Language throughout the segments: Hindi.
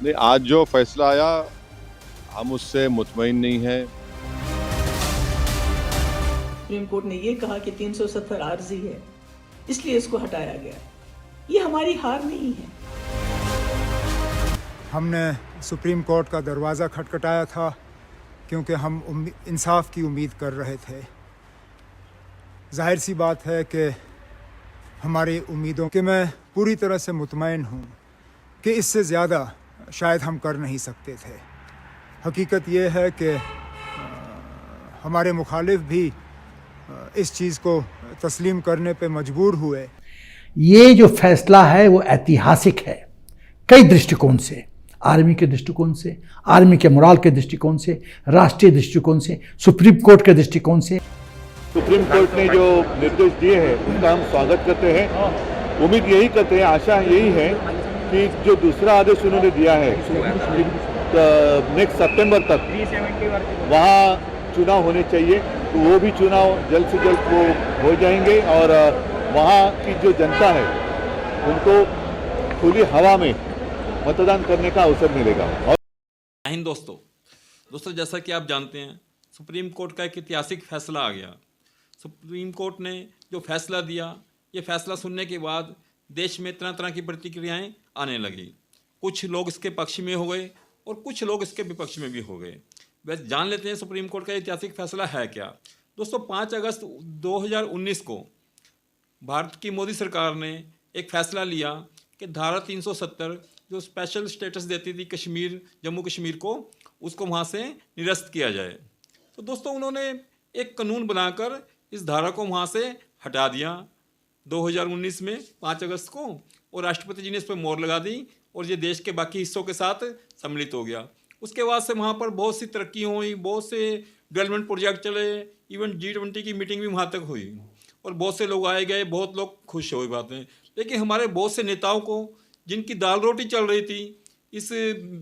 नहीं, आज जो फैसला आया हम उससे मुतमईन नहीं हैं। सुप्रीम कोर्ट ने ये कहा कि 370 आर्जी है, इसलिए इसको हटाया गया। ये हमारी हार नहीं है। हमने सुप्रीम कोर्ट का दरवाज़ा खटखटाया था क्योंकि हम इंसाफ की उम्मीद कर रहे थे। जाहिर सी बात है कि हमारी उम्मीदों के मैं पूरी तरह से मुतमईन हूँ कि इससे ज़्यादा शायद हम कर नहीं सकते थे। हकीकत ये है कि हमारे मुखालिफ भी इस चीज़ को तस्लीम करने पे मजबूर हुए। ये जो फैसला है वो ऐतिहासिक है कई दृष्टिकोण से, आर्मी के दृष्टिकोण से, आर्मी के मोराल के दृष्टिकोण से, राष्ट्रीय दृष्टिकोण से, सुप्रीम कोर्ट के दृष्टिकोण से। सुप्रीम कोर्ट ने जो निर्देश दिए हैं उसका हम स्वागत करते हैं। उम्मीद यही करते हैं, आशा यही है कि जो दूसरा आदेश उन्होंने दिया है नेक्स्ट सितंबर तक वहाँ चुनाव होने चाहिए, तो वो भी चुनाव जल्द से जल्द वो हो जाएंगे और वहाँ की जो जनता है उनको खुली हवा में मतदान करने का अवसर मिलेगा। हिंद दोस्तों जैसा कि आप जानते हैं सुप्रीम कोर्ट का एक ऐतिहासिक फैसला आ गया। सुप्रीम कोर्ट ने जो फैसला दिया, ये फैसला सुनने के बाद देश में तरह तरह की प्रतिक्रियाएं आने लगी। कुछ लोग इसके पक्ष में हो गए और कुछ लोग इसके विपक्ष में भी हो गए। वैसे जान लेते हैं सुप्रीम कोर्ट का ऐतिहासिक फैसला है क्या। दोस्तों 5 अगस्त 2019 को भारत की मोदी सरकार ने एक फ़ैसला लिया कि धारा 370 जो स्पेशल स्टेटस देती थी कश्मीर, जम्मू कश्मीर को, उसको वहाँ से निरस्त किया जाए। तो दोस्तों उन्होंने एक कानून बनाकर इस धारा को वहाँ से हटा दिया 2019 में 5 अगस्त को, और राष्ट्रपति जी ने इस पर मोहर लगा दी और ये देश के बाकी हिस्सों के साथ सम्मिलित हो गया। उसके बाद से वहाँ पर बहुत सी तरक्की हुई, बहुत से डेवलपमेंट प्रोजेक्ट चले, इवन G20 की मीटिंग भी वहाँ तक हुई और बहुत से लोग आए गए, बहुत लोग खुश हुए बातें। लेकिन हमारे बहुत से नेताओं को, जिनकी दाल रोटी चल रही थी इस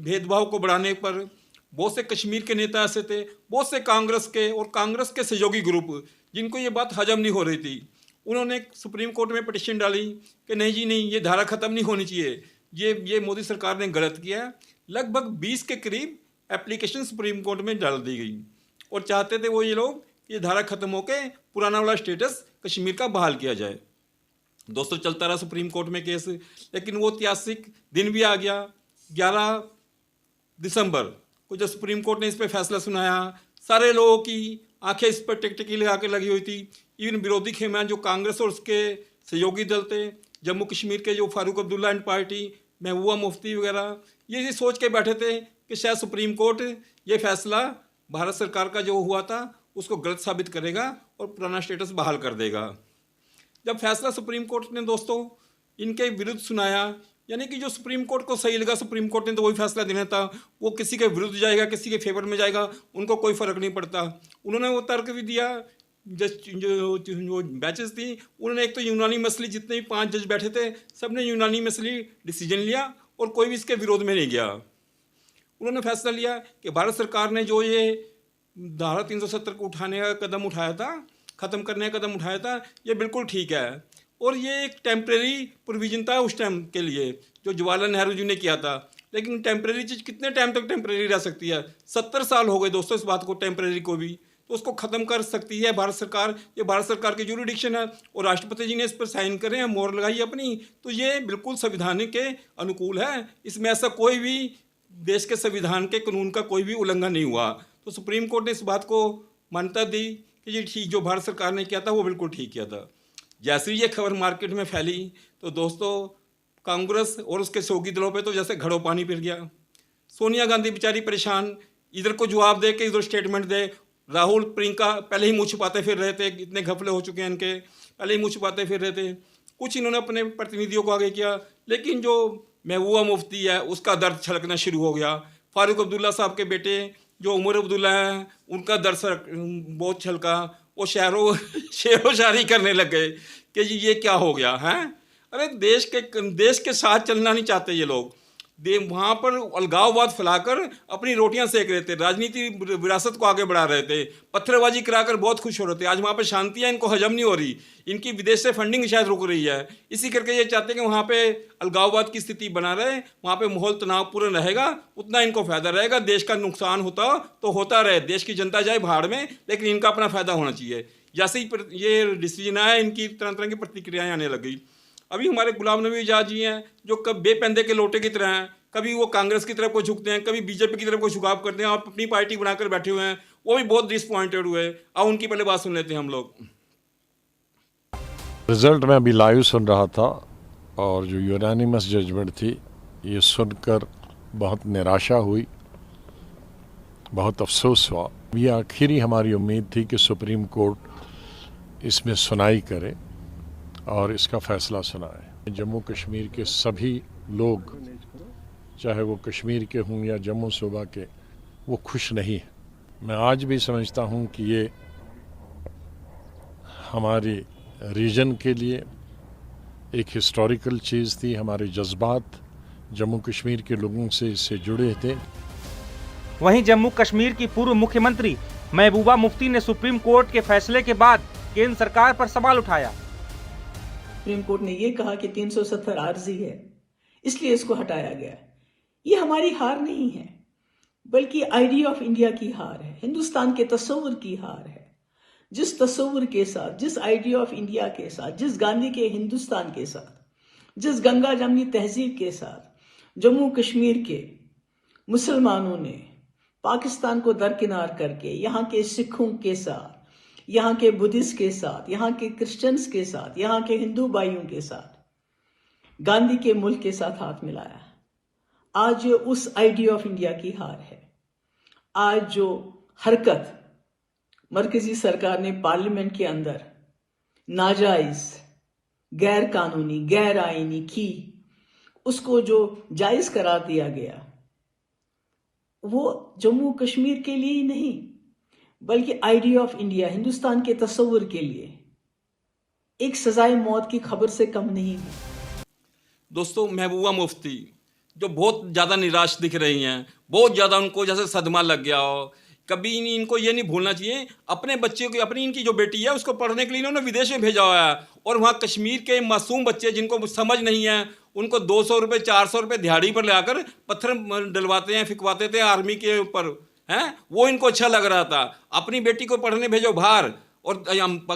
भेदभाव को बढ़ाने पर, बहुत से कश्मीर के नेता ऐसे थे, बहुत से कांग्रेस के और कांग्रेस के सहयोगी ग्रुप, जिनको ये बात हजम नहीं हो रही थी, उन्होंने सुप्रीम कोर्ट में पिटीशन डाली कि नहीं जी नहीं, ये धारा ख़त्म नहीं होनी चाहिए, ये मोदी सरकार ने गलत किया है। लगभग 20 के करीब एप्लीकेशन सुप्रीम कोर्ट में डाल दी गई और चाहते थे वो ये लोग ये धारा ख़त्म होके पुराना वाला स्टेटस कश्मीर का बहाल किया जाए। दोस्तों चलता रहा सुप्रीम कोर्ट में केस, लेकिन वो ऐतिहासिक दिन भी आ गया 11 दिसंबर को जब सुप्रीम कोर्ट ने इस पर फैसला सुनाया। सारे लोगों की आंखें इस पर टिकटिकी लगा के लगी हुई थी। इवन विरोधी खेमे जो कांग्रेस और उसके सहयोगी दल थे, जम्मू कश्मीर के जो फारूक अब्दुल्ला एंड पार्टी, महबूबा मुफ्ती वगैरह, ये सोच के बैठे थे कि शायद सुप्रीम कोर्ट ये फैसला भारत सरकार का जो हुआ था उसको गलत साबित करेगा और पुराना स्टेटस बहाल कर देगा। जब फैसला सुप्रीम कोर्ट ने दोस्तों इनके विरुद्ध सुनाया, यानी कि जो सुप्रीम कोर्ट को सही लगा, सुप्रीम कोर्ट ने तो वही फैसला देना था, वो किसी के विरुद्ध जाएगा किसी के फेवर में जाएगा उनको कोई फ़र्क नहीं पड़ता। उन्होंने वो तर्क भी दिया, जो बैचेस थी उन्होंने एक तो यूनानी मसली, जितने भी 5 जज बैठे थे सब ने यूनानी मसली डिसीजन लिया और कोई भी इसके विरोध में नहीं गया। उन्होंने फैसला लिया कि भारत सरकार ने जो ये धारा 370 को उठाने का कदम उठाया था, ख़त्म करने का कदम उठाया था, ये बिल्कुल ठीक है और ये एक टेम्प्रेरी प्रोविजन था उस टाइम के लिए जो जवाहरलाल नेहरू जी ने किया था। लेकिन टेम्प्रेरी चीज़ कितने टाइम तक टेम्प्रेरी रह सकती है? 70 साल हो गए दोस्तों इस बात को, टेम्प्रेरी को भी, तो उसको ख़त्म कर सकती है भारत सरकार। ये भारत सरकार की ज्यूरिडिक्शन है और राष्ट्रपति जी ने इस पर साइन करे हैं, मोहर लगाई अपनी, तो ये बिल्कुल संविधान के अनुकूल है। इसमें ऐसा कोई भी देश के संविधान के कानून का कोई भी उल्लंघन नहीं हुआ। तो सुप्रीम कोर्ट ने इस बात को मान्यता दी कि ये ठीक, जो भारत सरकार ने किया था वो बिल्कुल ठीक किया था। जैसे ही ये खबर मार्केट में फैली तो दोस्तों कांग्रेस और उसके सहयोगी दलों पे तो जैसे घड़ों पानी फिर गया। सोनिया गांधी बेचारी परेशान, इधर को जवाब दे के इधर स्टेटमेंट दे। राहुल, प्रियंका पहले ही मुँह छुपाते फिर रहे थे, इतने घपले हो चुके हैं इनके, पहले ही मुँह छुपाते फिर रहे थे। कुछ इन्होंने अपने प्रतिनिधियों को आगे किया, लेकिन जो महबूबा मुफ्ती है उसका दर्द छलकना शुरू हो गया। फारूक अब्दुल्ला साहब के बेटे जो उमर अब्दुल्ला हैं उनका दर्द बहुत छलका, वो शेरो शायरी करने लग गए कि जी ये क्या हो गया है। अरे देश के साथ चलना नहीं चाहते ये लोग। वहाँ पर अलगाववाद फैलाकर अपनी रोटियां सेक रहे थे, राजनीति विरासत को आगे बढ़ा रहे थे, पत्थरबाजी कराकर बहुत खुश हो रहे थे। आज वहाँ पे शांति है, इनको हजम नहीं हो रही, इनकी विदेश से फंडिंग शायद रुक रही है। इसी करके ये चाहते हैं कि वहाँ पे अलगाववाद की स्थिति बना रहे, वहाँ पे माहौल तनावपूर्ण रहेगा, उतना इनको फायदा रहेगा। देश का नुकसान होता तो होता रहे, देश की जनता जाए भाड़ में, लेकिन इनका अपना फायदा होना चाहिए। जैसे ही ये डिसीजन आया, इनकी तरह तरह की प्रतिक्रियाएं आने लग गई। अभी हमारे गुलाम नबी आज़ाद जी हैं जो कब बेपंदे के लोटे की तरह हैं, कभी वो कांग्रेस की तरफ को झुकते हैं, कभी बीजेपी की तरफ को झुकाव करते हैं, और अपनी पार्टी बनाकर बैठे हुए हैं। वो भी बहुत डिसअपॉइंटेड हुए। अब उनकी पहले बात सुन लेते हैं हम लोग। रिजल्ट में अभी लाइव सुन रहा था और जो यूनानिमस जजमेंट थी, ये सुनकर बहुत निराशा हुई, बहुत अफसोस हुआ। ये आखिरी हमारी उम्मीद थी कि सुप्रीम कोर्ट इसमें सुनाई करे और इसका फैसला सुनाए। जम्मू कश्मीर के सभी लोग, चाहे वो कश्मीर के हों या जम्मू सूबा के, वो खुश नहीं है। मैं आज भी समझता हूँ कि ये हमारे रीजन के लिए एक हिस्टोरिकल चीज़ थी। हमारे जज्बात जम्मू कश्मीर के लोगों से इससे जुड़े थे। वहीं जम्मू कश्मीर की पूर्व मुख्यमंत्री महबूबा मुफ्ती ने सुप्रीम कोर्ट के फैसले के बाद केंद्र सरकार पर सवाल उठाया। सुप्रीम कोर्ट ने यह कहा कि 370 आर्जी है, इसलिए इसको हटाया गया। ये हमारी हार नहीं है, बल्कि आइडिया ऑफ इंडिया की हार है, हिंदुस्तान के तस्वुर की हार है। जिस तस्वुर के साथ, जिस आइडिया ऑफ इंडिया के साथ, जिस गांधी के हिंदुस्तान के साथ, जिस गंगा जमनी तहजीब के साथ जम्मू कश्मीर के मुसलमानों ने पाकिस्तान को दरकिनार करके यहाँ के सिखों के साथ, यहाँ के बुद्धिस्ट के साथ, यहाँ के क्रिश्चियंस के साथ, यहाँ के हिंदू भाइयों के साथ गांधी के मुल्क के साथ हाथ मिलाया, आज उस आइडिया ऑफ इंडिया की हार है। आज जो हरकत मरकजी सरकार ने पार्लियामेंट के अंदर नाजायज, गैर कानूनी, गैर आईनी की, उसको जो जायज करार दिया गया, वो जम्मू कश्मीर के लिए ही नहीं, बल्कि आइडिया ऑफ इंडिया, हिंदुस्तान के तस्वुर के लिए एक सजाए मौत की खबर से कम नहीं है। दोस्तों, महबूबा मुफ्ती जो बहुत ज़्यादा निराश दिख रही हैं, बहुत ज़्यादा उनको जैसे सदमा लग गया हो। कभी इनको ये नहीं भूलना चाहिए, अपने बच्चे को, अपनी इनकी जो बेटी है उसको पढ़ने के लिए इन्होंने विदेश में भेजा हुआ है, और वहाँ कश्मीर के मासूम बच्चे जिनको समझ नहीं है, उनको 200 रुपये 400 रुपये दिहाड़ी पर लाकर पत्थर डलवाते हैं, फिकवाते थे आर्मी के ऊपर हैं। वो इनको अच्छा लग रहा था। अपनी बेटी को पढ़ने भेजो बाहर, और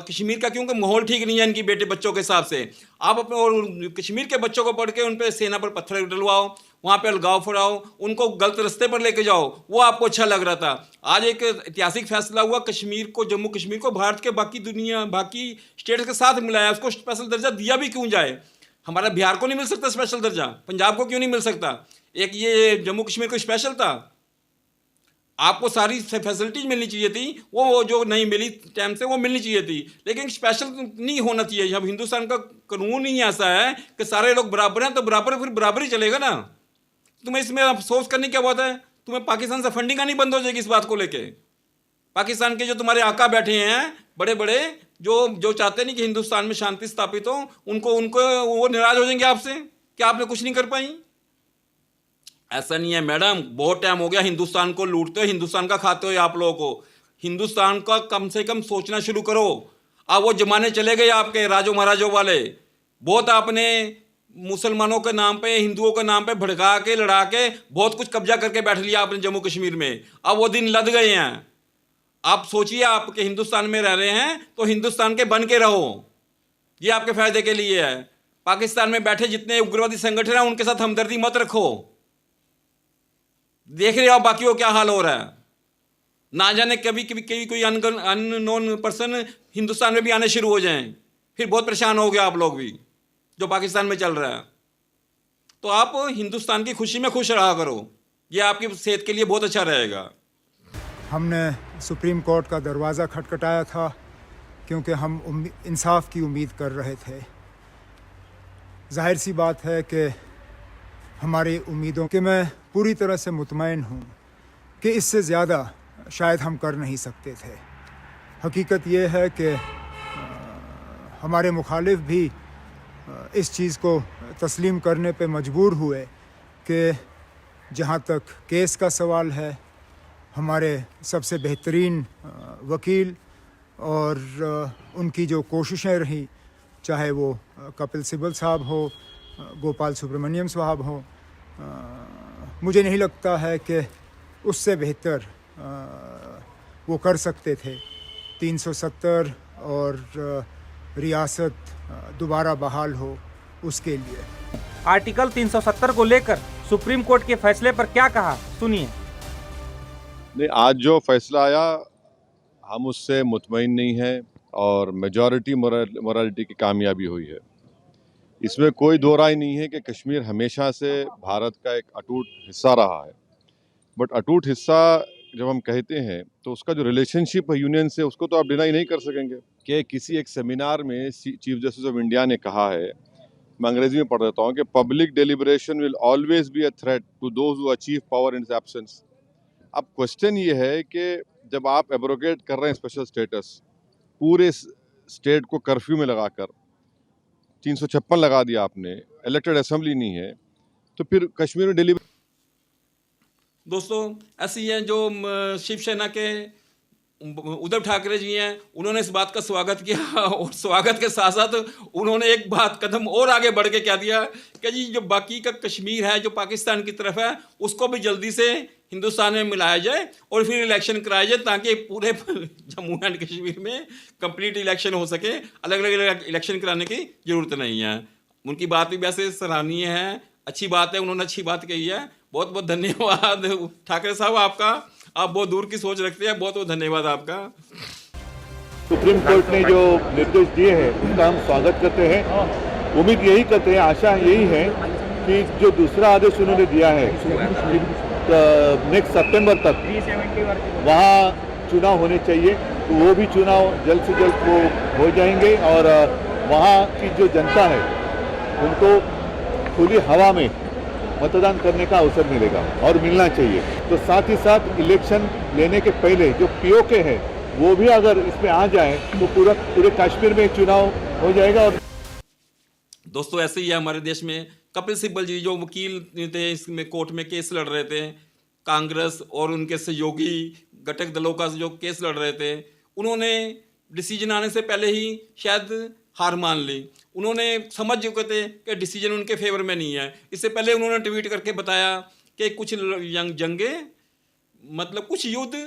कश्मीर का क्योंकि माहौल ठीक नहीं है इनकी बेटे बच्चों के हिसाब से, आप अपने और कश्मीर के बच्चों को पढ़ के उन पे सेना पर पत्थर डलवाओ, वहाँ पे अलगाव फैलाओ, उनको गलत रास्ते पर लेके जाओ, वो आपको अच्छा लग रहा था। आज एक ऐतिहासिक फैसला हुआ, कश्मीर को, जम्मू कश्मीर को भारत के बाकी स्टेट्स के साथ मिलाया, उसको स्पेशल दर्जा दिया भी क्यों जाए। हमारा बिहार को नहीं मिल सकता स्पेशल दर्जा, पंजाब को क्यों नहीं मिल सकता। एक ये जम्मू कश्मीर को स्पेशल था, आपको सारी फैसिलिटीज मिलनी चाहिए थी, वो जो नहीं मिली टाइम से वो मिलनी चाहिए थी, लेकिन स्पेशल नहीं होना चाहिए। जब हिंदुस्तान का कानून ही ऐसा है कि सारे लोग बराबर हैं, तो बराबर फिर बराबर ही चलेगा ना। तुम्हें इसमें अफसोस करने क्या बात है। तुम्हें पाकिस्तान से फंडिंग आनी बंद हो जाएगी इस बात को लेके। पाकिस्तान के जो तुम्हारे आका बैठे हैं बड़े बड़े, जो चाहते नहीं कि हिंदुस्तान में शांति स्थापित हो, उनको वो नाराज हो जाएंगे आपसे कि आपने कुछ नहीं कर पाई। ऐसा नहीं है मैडम, बहुत टाइम हो गया हिंदुस्तान को लूटते हो, हिंदुस्तान का खाते हो आप लोगों को। हिंदुस्तान का कम से कम सोचना शुरू करो। अब वो जमाने चले गए आपके राजो महाराजों वाले। बहुत आपने मुसलमानों के नाम पे, हिंदुओं के नाम पे भड़का के, लड़ा के बहुत कुछ कब्जा करके बैठ लिया आपने जम्मू कश्मीर में। अब वो दिन लद गए हैं। आप सोचिए, आपके हिंदुस्तान में रह रहे हैं तो हिंदुस्तान के बन के रहो, ये आपके फायदे के लिए है। पाकिस्तान में बैठे जितने उग्रवादी संगठन हैं उनके साथ हमदर्दी मत रखो। देख रहे हो बाकी को क्या हाल हो रहा है। ना जाने कभी कोई अननोन पर्सन हिंदुस्तान में भी आने शुरू हो जाएं, फिर बहुत परेशान हो गया आप लोग भी, जो पाकिस्तान में चल रहा है। तो आप हिंदुस्तान की खुशी में खुश रहा करो, ये आपकी सेहत के लिए बहुत अच्छा रहेगा। हमने सुप्रीम कोर्ट का दरवाज़ा खटखटाया था क्योंकि हम इंसाफ की उम्मीद कर रहे थे। जाहिर सी बात है कि हमारी उम्मीदों के मैं पूरी तरह से मुतमईन हूँ कि इससे ज़्यादा शायद हम कर नहीं सकते थे। हकीकत ये है कि हमारे मुखालिफ भी इस चीज़ को तस्लीम करने पे मजबूर हुए कि जहाँ तक केस का सवाल है, हमारे सबसे बेहतरीन वकील और उनकी जो कोशिशें रहीं, चाहे वो कपिल सिब्बल साहब हो, गोपाल सुब्रमण्यम साहब हो, मुझे नहीं लगता है कि उससे बेहतर वो कर सकते थे। 370 और रियासत दोबारा बहाल हो उसके लिए। आर्टिकल 370 को लेकर सुप्रीम कोर्ट के फैसले पर क्या कहा, सुनिए। नहीं, आज जो फैसला आया हम उससे मुतमईन नहीं हैं और मेजॉरिटी मोरालिटी की कामयाबी हुई है। इसमें कोई दो राय नहीं है कि कश्मीर हमेशा से भारत का एक अटूट हिस्सा रहा है। बट अटूट हिस्सा जब हम कहते हैं तो उसका जो रिलेशनशिप है यूनियन से, उसको तो आप डिनाई नहीं कर सकेंगे। कि किसी एक सेमिनार में चीफ जस्टिस ऑफ इंडिया ने कहा है, मैं अंग्रेजी में पढ़ देता हूँ, कि public deliberation will always be a threat to those who achieve power in his absence. अब क्वेश्चन ये है कि जब आप एब्रोगेट कर रहे हैं स्पेशल स्टेटस, पूरे स्टेट को कर्फ्यू में लगाकर 356 लगा दिया आपने, इलेक्टेड असेंबली नहीं है, तो फिर कश्मीर में डेली। दोस्तों, ऐसी हैं जो शिवसेना के उद्धव ठाकरे जी हैं, उन्होंने इस बात का स्वागत किया और स्वागत के साथ साथ उन्होंने एक बात कदम और आगे बढ़ के क्या दिया कि जी जो बाकी का कश्मीर है जो पाकिस्तान की तरफ है, उसको भी जल्दी से हिंदुस्तान में मिलाया जाए और फिर इलेक्शन कराया जाए, ताकि पूरे जम्मू एंड कश्मीर में कंप्लीट इलेक्शन हो सके। अलग अलग इलेक्शन कराने की ज़रूरत नहीं है। उनकी बात भी वैसे सराहनीय है, अच्छी बात है, उन्होंने अच्छी बात कही है। बहुत बहुत धन्यवाद ठाकरे साहब आपका, आप बहुत दूर की सोच रखते हैं, बहुत बहुत धन्यवाद आपका। सुप्रीम कोर्ट ने जो निर्देश दिए हैं उसका हम स्वागत करते हैं। उम्मीद यही करते हैं, आशा यही है कि जो दूसरा आदेश उन्होंने दिया है नेक्स्ट सितंबर तक वहाँ चुनाव होने चाहिए, तो वो भी चुनाव जल्द से जल्द वो हो जाएंगे और वहाँ की जो जनता है उनको खुली हवा में मतदान करने का अवसर मिलेगा और मिलना चाहिए। तो साथ ही साथ इलेक्शन लेने के पहले जो पीओके है वो भी अगर इसमें आ जाए तो पूरे कश्मीर में चुनाव हो जाएगा। और दोस्तों, ऐसे ही है हमारे देश में कपिल सिब्बल जी जो वकील थे, इसमें कोर्ट में केस लड़ रहे थे, कांग्रेस और उनके सहयोगी घटक दलों का जो केस लड़ रहे थे, उन्होंने डिसीजन आने से पहले ही शायद हार मान ली। उन्होंने समझ चुके थे कि डिसीजन उनके फेवर में नहीं है। इससे पहले उन्होंने ट्वीट करके बताया कि कुछ जंगें मतलब कुछ युद्ध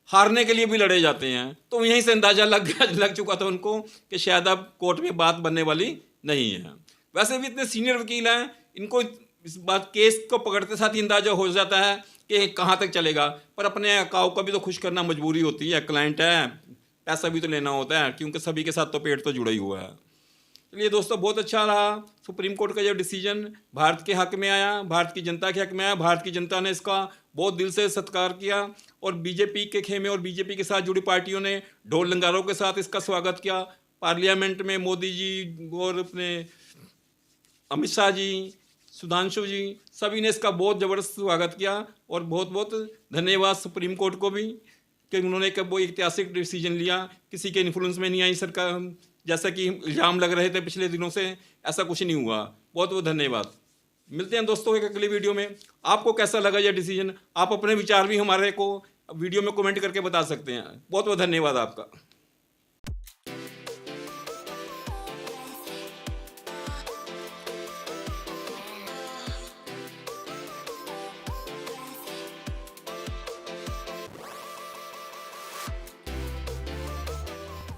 हारने के लिए भी लड़े जाते हैं। तो यहीं से अंदाज़ा लग चुका था उनको कि शायद अब कोर्ट में बात बनने वाली नहीं है। वैसे भी इतने सीनियर वकील हैं, इनको इस बात केस को पकड़ते साथ ही अंदाज़ा हो जाता है कि कहाँ तक चलेगा। पर अपने काऊ का भी तो खुश करना मजबूरी होती है, क्लाइंट है, पैसा भी तो लेना होता है, क्योंकि सभी के साथ तो पेट तो जुड़ा ही हुआ है। चलिए दोस्तों, बहुत अच्छा रहा सुप्रीम कोर्ट का जो डिसीजन भारत के हक में आया, भारत की जनता के हक में आया। भारत की जनता ने इसका बहुत दिल से सत्कार किया और बीजेपी के खेमे और बीजेपी के साथ जुड़ी पार्टियों ने ढोल लंगारों के साथ इसका स्वागत किया। पार्लियामेंट में मोदी जी और अपने अमित शाह जी, सुधांशु जी, सभी ने इसका बहुत ज़बरदस्त स्वागत किया और बहुत बहुत धन्यवाद सुप्रीम कोर्ट को भी कि उन्होंने कब वो ऐतिहासिक डिसीजन लिया। किसी के इन्फ्लुएंस में नहीं आई सरकार, जैसा कि इल्ज़ाम लग रहे थे पिछले दिनों से, ऐसा कुछ नहीं हुआ। बहुत बहुत धन्यवाद। मिलते हैं दोस्तों एक अगली वीडियो में। आपको कैसा लगा यह डिसीजन? आप अपने विचार भी हमारे को वीडियो में कमेंट करके बता सकते हैं। बहुत बहुत धन्यवाद आपका।